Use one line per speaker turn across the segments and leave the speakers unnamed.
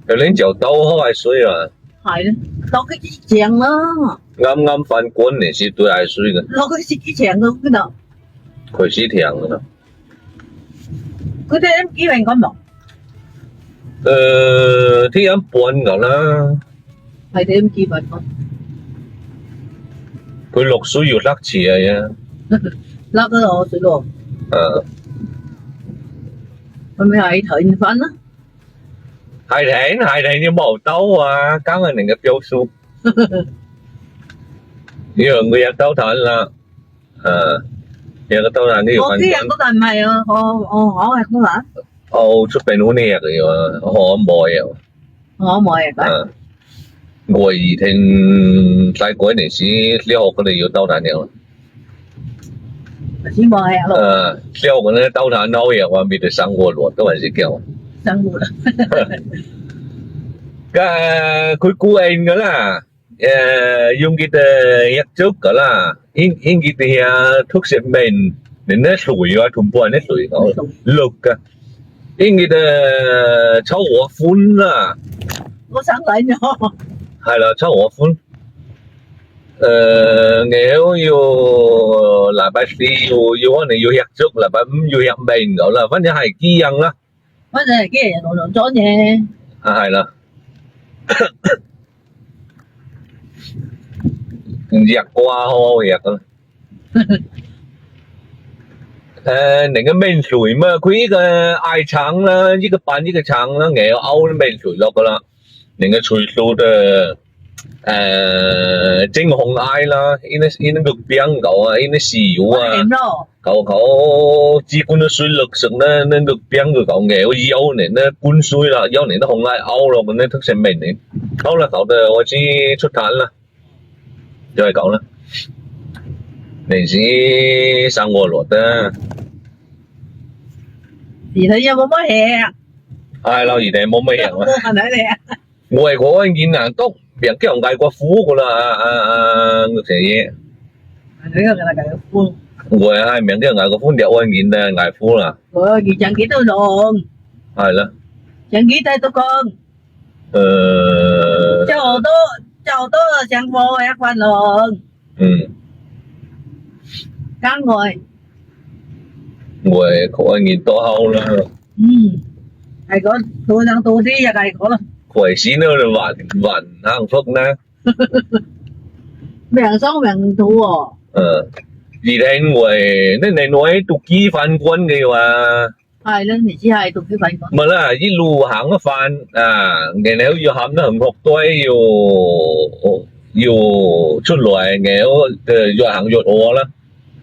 又拎就兜開水啊！
係咯，落佢之前咯，
啱啱翻滾嗰時對係水嘅，
落佢之前嗰度，
佢是甜嘅啦。
佢哋幾人咁忙？
天一半㗎啦，
係點幾人咁？
佢落水要塞次啊！
落嗰度水咯，咁咪係睇翻啦。
海豚要冇兜啊，剛係人嘅標數。要người ăn tấu thật là cái tấu là cái
我啲人嗰度唔係啊，我係嗰度。
出邊好呢嘅喎，我冇嘢。
我冇嘢。
我以前細個嗰陣時，小學嗰度要兜彈嘅。
先冇嘢咯。
小學嗰啲兜彈好嘢，我未得生活咯，都係識叫。
生活啦。
佢固定㗎啦。Yung kita yak chuk ka la in kita ya thuốc xịt mền nên nó sủi vào thùng buồn nó sủi nó lục ka in kita cháu我phun啦
我想嚟咗
係啦cháu我phun nếu yêu là bài四要可能要yak chuk là bài要yak mền đó là vấn đề係kỹ năng啦
vấn đề係幾人攞咗嘢
係啦giặc qua hô giặc những cái men sủi mà quý cái ai trắng là những cái bán những cái trắng là nghề Âu nó men sủi lọc là những cái sủi sủi de chính hồng ai là in nó được biếng cậu in nó xỉu à cậu chỉ cũng nó sủi lực sức nó được biếng của cậu nghề Âu này nó cuốn sủi là Âu này nó hồng ai Âu rồi nó thức xem mình này Âu là cậu de tôi chỉ xuất thân là rồi cậu đó mình sẽ sang ngồi luật á
gì thôi chứ冇乜嘢
ai lo gì để冇乜嘢
係咪你
我係嗰件難督別叫人嗌過苦噶啦嗰隻嘢
呢個係嗌苦
我係名叫人嗌過苦掉嗰件咧嗌苦啦
我件chẳng幾都用
係啦
chẳng幾tay tôi con cho tôi chẳng vô ác quan luôn các người
có nghìn to hậu là
hay có tôi đang tôi đi giờ này có là
khỏe xí nữa là vạn hàng phúc nè
miệng sống miệng thua
gì đây người nên này nói tục ký phán quân kì mà
hai lên thì chỉ hai tục ký phán quân
mà là cái lù hàng nó phán ngày nếu yêu hàm nó hầm học tôi yêu出來嘅藥行藥我啦，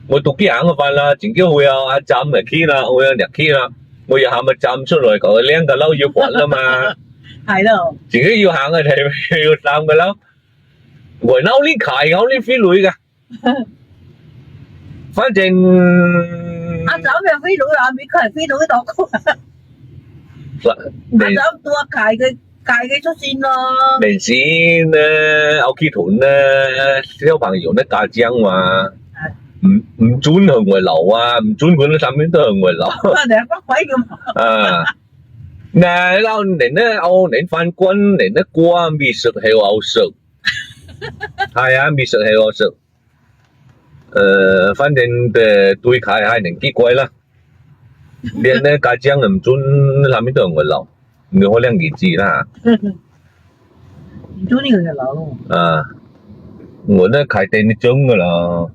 我讀啲行嘅飯啦，前幾會有阿站嚟 key 啦，會有日 key 啦，我要行咪站出來個靚嘅樓要滾啦嘛，
係咯，
自己要行嘅係要站嘅樓，我撈呢契撈呢飛女嘅，反正
阿站又飛女啊，邊個係飛女度？阿站多契嘅。介嘅出線咯，
明顯咧，屋企團咧，小朋友咧家長嘛，唔准向外流啊，唔准佢哋上面都向外流。
你係乜鬼咁？
嗱，撈人咧，人翻軍，人咧過美食係好食，係啊，美食係好食。反正對佢係人幾貴啦，連咧家長唔准上面都向外流。你可能幾知啦
唔中意佢就流咯
我咧開店啲鐘噶啦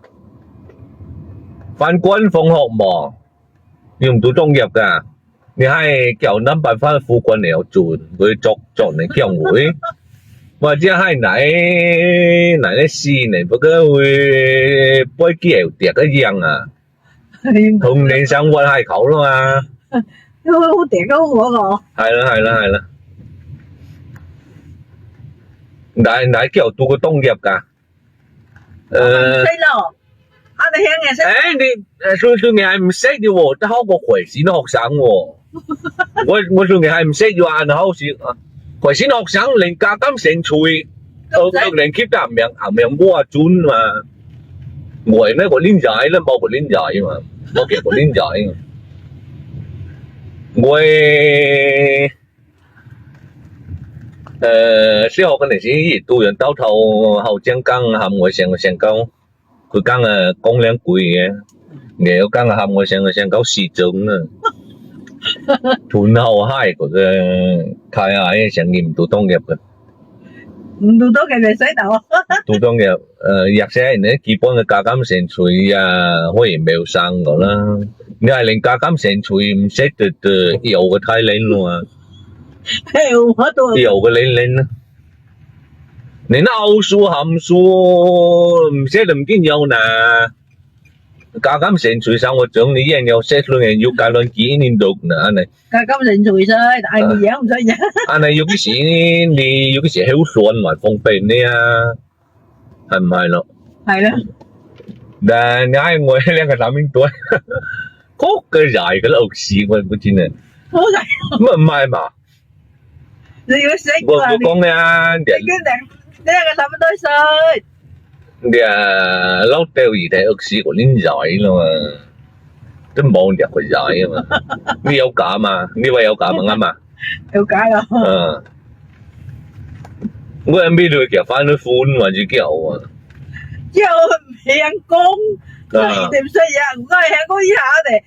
翻軍放學忙要唔到中入噶你係叫諗辦法副軍嚟做佢作嚟叫會或者係嚟咧試嚟不過會杯叫碟一樣啊同你生活係口啦嘛
好嗲鳩我個，
係啦，但叫讀個東入㗎，
識咯，你聽嘅識。
你算你係唔識嘅喎，得考個回線學生喎，我算你係唔識嘅話，考試回線學生連加減成除，都連 keep 得行命摸轉嘛，我呢個僆仔咧冇個僆仔嘛，冇幾個僆仔。小學嗰陣時，讀完到頭後將講喊我上講，佢講講兩句嘅，然後講喊我上講四種啦。屯後海嗰個開下嘅成年唔讀當入嘅，
唔讀到嘅咪使到。
讀當入入些人咧基本嘅加減乘除啊，可以秒生個啦。你係連加減乘除唔識得有個太靚咯，
我都
有個靚啦。你那奧數函數唔識就唔見有呐。加減乘除上我講你一有識咯，要計論幾年讀嗱，你
加減乘除啫，但係嘢唔使嘢。
你有啲時你有啲時好算還方便啲啊，係唔係咯？
係啦，
但係我兩個男人多，嗰個dài cái lộc xì我真係，
好細，
唔係嘛？
你要識
我
啊！
講咧，
你兩個男人多歲，
你老掉而睇屋企嗰啲dài咯嘛，都望入個dài啊嘛，你有假嘛？你話有假嘛啱嘛？
了解啊！
我係未到結婚都歡或者叫啊，
之後未人講，佢點識呀？我係喺嗰以下哋，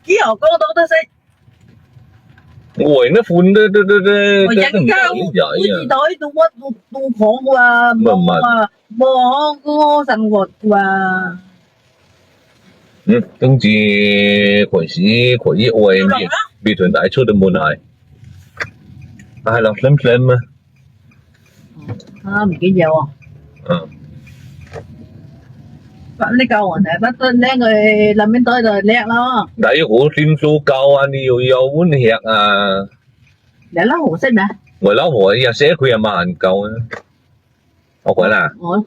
之後講到都識。
我那歡都
我人家我時代都屈都講啊，冇個生活啊。
總之嗰時嗰啲愛未同大出都冇係，係咯，諗諗啊。
啊，唔記得喎。你教我哋不斷叻佢諗邊堆就叻咯。
但係我點數教啊？你要有碗吃啊！
你撈紅色咩？
我老婆又寫佢又慢教啊！我講啦。
我